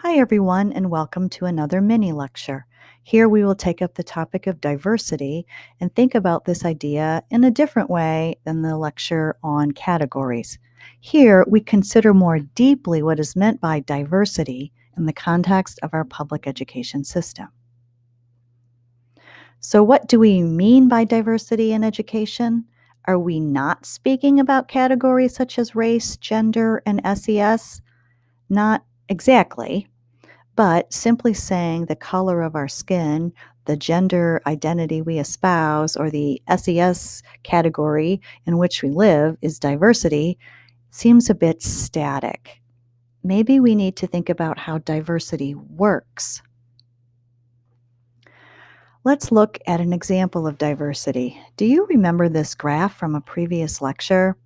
Hi, everyone, and welcome to another mini lecture. Here we will take up the topic of diversity and think about this idea in a different way than the lecture on categories. Here we consider more deeply what is meant by diversity in the context of our public education system. So, what do we mean by diversity in education? Are we not speaking about categories such as race, gender, and SES? Not exactly. But simply saying the color of our skin, the gender identity we espouse, or the SES category in which we live is diversity seems a bit static. Maybe we need to think about how diversity works. Let's look at an example of diversity. Do you remember this graph from a previous lecture?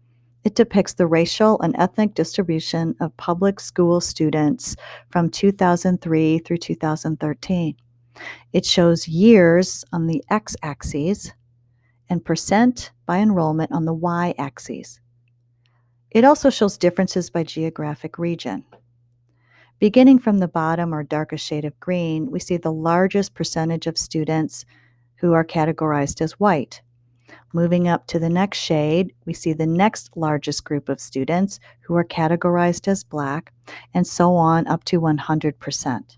It depicts the racial and ethnic distribution of public school students from 2003 through 2013. It shows years on the x-axis and percent by enrollment on the y-axis. It also shows differences by geographic region. Beginning from the bottom or darkest shade of green, we see the largest percentage of students who are categorized as white. Moving up to the next shade, we see the next largest group of students who are categorized as black, and so on up to 100%.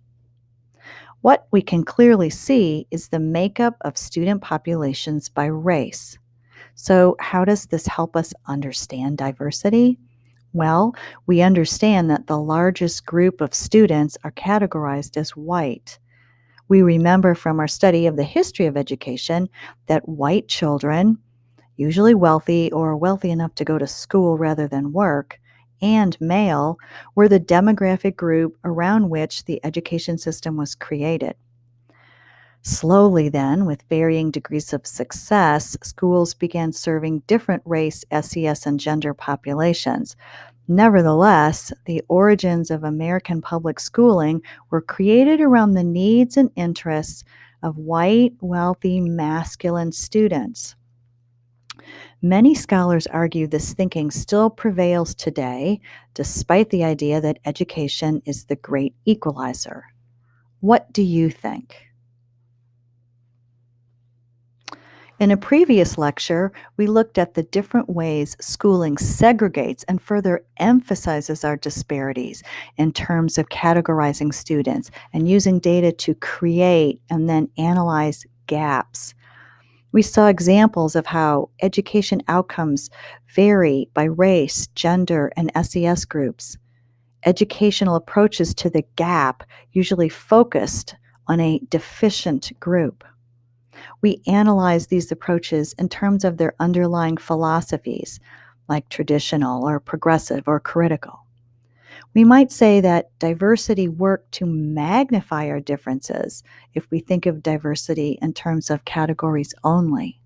What we can clearly see is the makeup of student populations by race. So, how does this help us understand diversity? Well, we understand that the largest group of students are categorized as white. We remember from our study of the history of education that white children, usually wealthy or wealthy enough to go to school rather than work, and male, were the demographic group around which the education system was created. Slowly, then, with varying degrees of success, schools began serving different race, SES, and gender populations. Nevertheless, the origins of American public schooling were created around the needs and interests of white, wealthy, masculine students. Many scholars argue this thinking still prevails today, despite the idea that education is the great equalizer. What do you think? In a previous lecture, we looked at the different ways schooling segregates and further emphasizes our disparities in terms of categorizing students and using data to create and then analyze gaps. We saw examples of how education outcomes vary by race, gender, and SES groups. Educational approaches to the gap usually focused on a deficient group. We analyze these approaches in terms of their underlying philosophies, like traditional or progressive or critical. We might say that diversity worked to magnify our differences if we think of diversity in terms of categories only.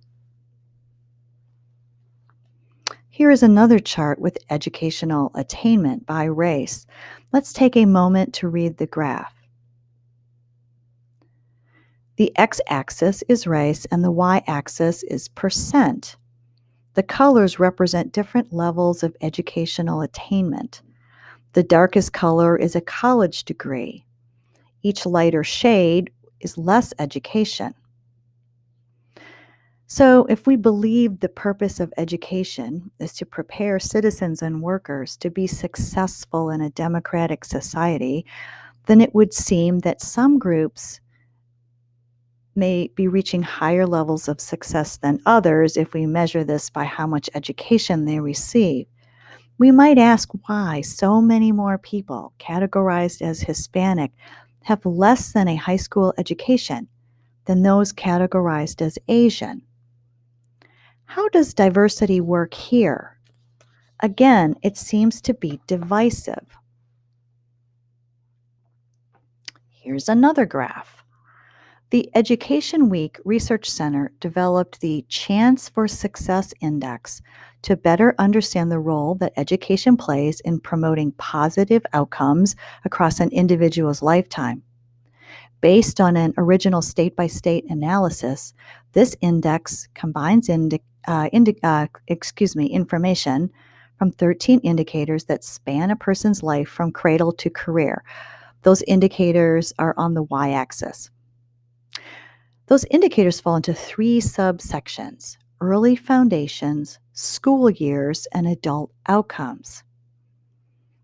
Here is another chart with educational attainment by race. Let's take a moment to read the graph. The x-axis is race and the y-axis is percent. The colors represent different levels of educational attainment. The darkest color is a college degree. Each lighter shade is less education. So, if we believe the purpose of education is to prepare citizens and workers to be successful in a democratic society, then it would seem that some groups may be reaching higher levels of success than others if we measure this by how much education they receive. We might ask why so many more people categorized as Hispanic have less than a high school education than those categorized as Asian. How does diversity work here? Again, it seems to be divisive. Here's another graph. The Education Week Research Center developed the Chance for Success Index to better understand the role that education plays in promoting positive outcomes across an individual's lifetime. Based on an original state-by-state analysis, this index combines information from 13 indicators that span a person's life from cradle to career. Those indicators are on the y-axis. Those indicators fall into three subsections: early foundations, school years, and adult outcomes.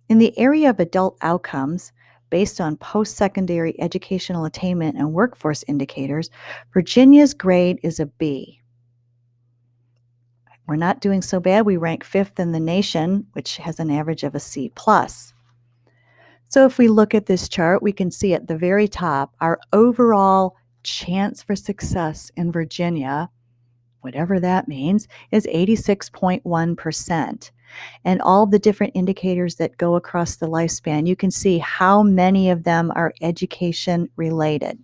In the area of adult outcomes, based on post secondary educational attainment and workforce indicators, Virginia's grade is a B. We're not doing so bad. We rank fifth in the nation, which has an average of a C+. So if we look at this chart, we can see at the very top our overall chance for success in Virginia, whatever that means, is 86.1%. And all the different indicators that go across the lifespan, you can see how many of them are education related.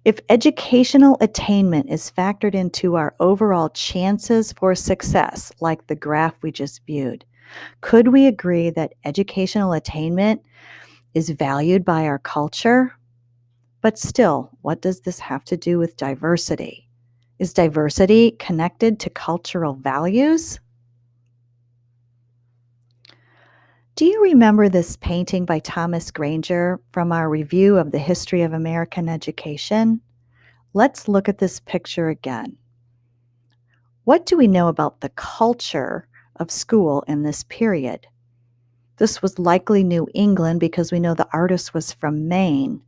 If educational attainment is factored into our overall chances for success, like the graph we just viewed, could we agree that educational attainment is valued by our culture? But still, what does this have to do with diversity? Is diversity connected to cultural values? Do you remember this painting by Thomas Granger from our review of the history of American education? Let's look at this picture again. What do we know about the culture of school in this period? This was likely New England because we know the artist was from Maine.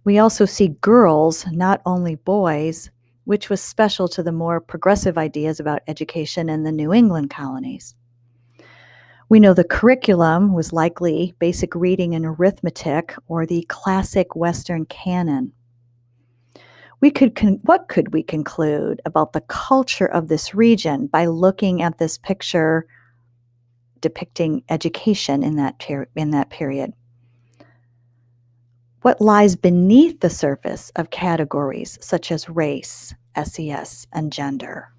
We also see girls, not only boys, which was special to the more progressive ideas about education in the New England colonies. We know the curriculum was likely basic reading and arithmetic or the classic Western canon. What could we conclude about the culture of this region by looking at this picture depicting education in that period? What lies beneath the surface of categories such as race, SES, and gender?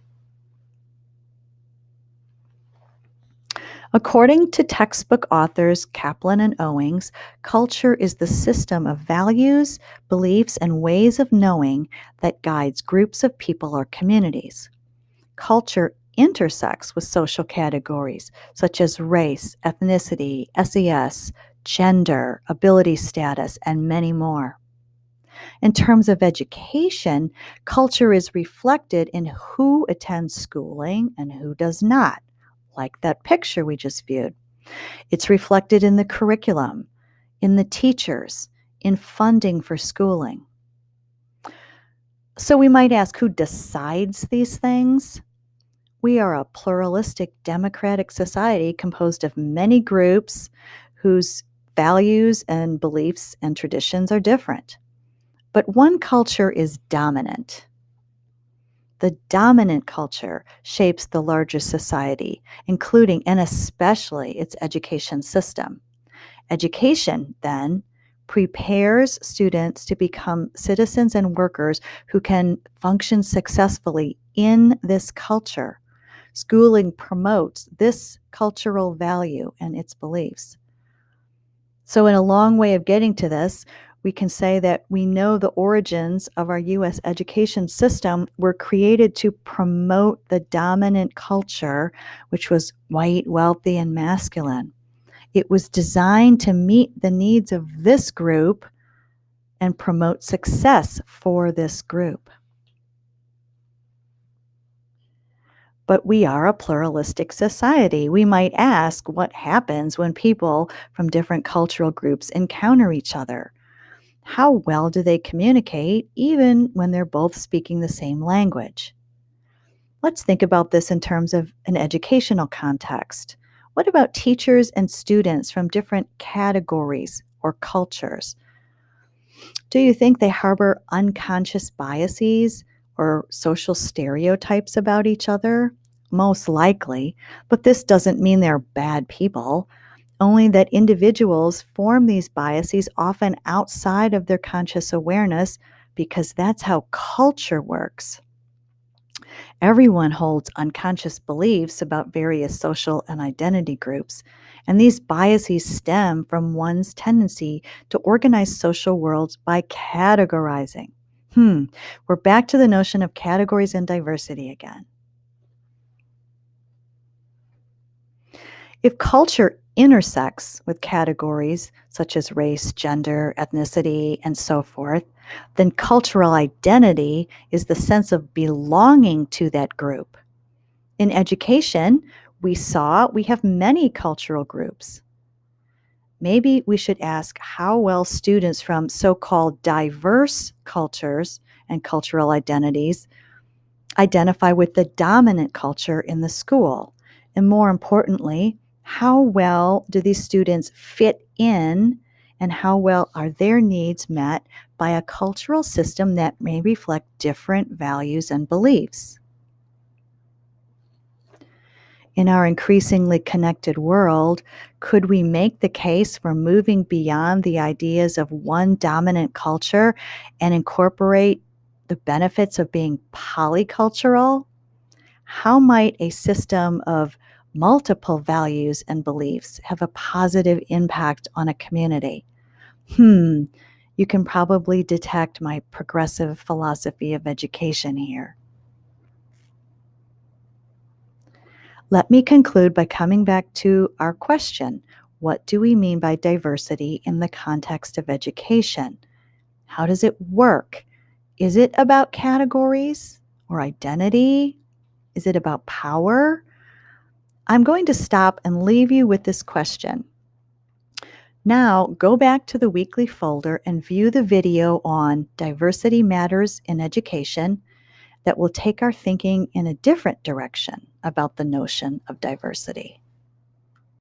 According to textbook authors Kaplan and Owings, culture is the system of values, beliefs, and ways of knowing that guides groups of people or communities. Culture intersects with social categories such as race, ethnicity, SES, gender, ability status, and many more. In terms of education, culture is reflected in who attends schooling and who does not, like that picture we just viewed. It's reflected in the curriculum, in the teachers, in funding for schooling. So we might ask, who decides these things? We are a pluralistic democratic society composed of many groups whose values and beliefs and traditions are different. But one culture is dominant. The dominant culture shapes the larger society, including and especially its education system. Education, then, prepares students to become citizens and workers who can function successfully in this culture. Schooling promotes this cultural value and its beliefs. So, in a long way of getting to this, we can say that we know the origins of our U.S. education system were created to promote the dominant culture, which was white, wealthy, and masculine. It was designed to meet the needs of this group and promote success for this group. But we are a pluralistic society. We might ask what happens when people from different cultural groups encounter each other. How well do they communicate, even when they're both speaking the same language? Let's think about this in terms of an educational context. What about teachers and students from different categories or cultures? Do you think they harbor unconscious biases or social stereotypes about each other? Most likely, but this doesn't mean they're bad people. Only that individuals form these biases often outside of their conscious awareness because that's how culture works. Everyone holds unconscious beliefs about various social and identity groups, and these biases stem from one's tendency to organize social worlds by categorizing. We're back to the notion of categories and diversity again. If culture intersects with categories such as race, gender, ethnicity, and so forth, then cultural identity is the sense of belonging to that group. In education, we have many cultural groups. Maybe we should ask how well students from so called diverse cultures and cultural identities identify with the dominant culture in the school. And more importantly, how well do these students fit in and how well are their needs met by a cultural system that may reflect different values and beliefs? In our increasingly connected world, could we make the case for moving beyond the ideas of one dominant culture and incorporate the benefits of being polycultural? How might a system of multiple values and beliefs have a positive impact on a community? You can probably detect my progressive philosophy of education here. Let me conclude by coming back to our question. What do we mean by diversity in the context of education? How does it work? Is it about categories or identity? Is it about power? I'm going to stop and leave you with this question. Now, go back to the weekly folder and view the video on Diversity Matters in Education that will take our thinking in a different direction about the notion of diversity.